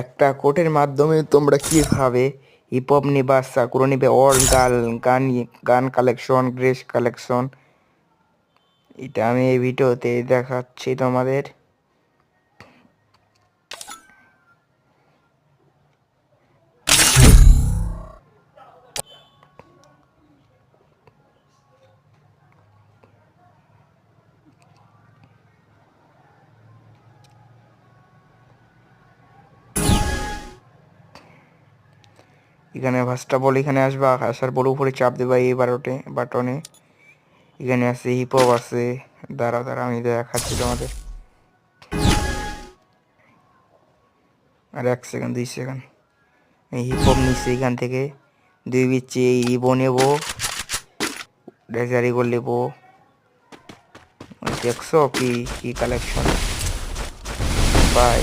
একটা কোডের মাধ্যমে তোমরা কিভাবে হিপ হপ নিবা, সাকুরা নিবে, অল গান গান কালেকশন, গ্রেস কালেকশন, এটা আমি এই ভিডিওতে দেখাচ্ছি তোমাদের। এখানে ফার্স্ট অফ অল এখানে আসবা, আসার পর উপরে চাপ দেবা এই বাটনে। এখানে আছে হিপ হপ আছে, দাঁড়া আমি দেখাচ্ছি তোমাদের। আর 1 সেকেন্ড 2 সেকেন্ড, এই হিপ হপ নিচ্ছে এখান থেকে 2 বিচ্ছি ইবো নেবো, ডেজারিগো নেবো। দেখছো কি কি কালেকশন ভাই।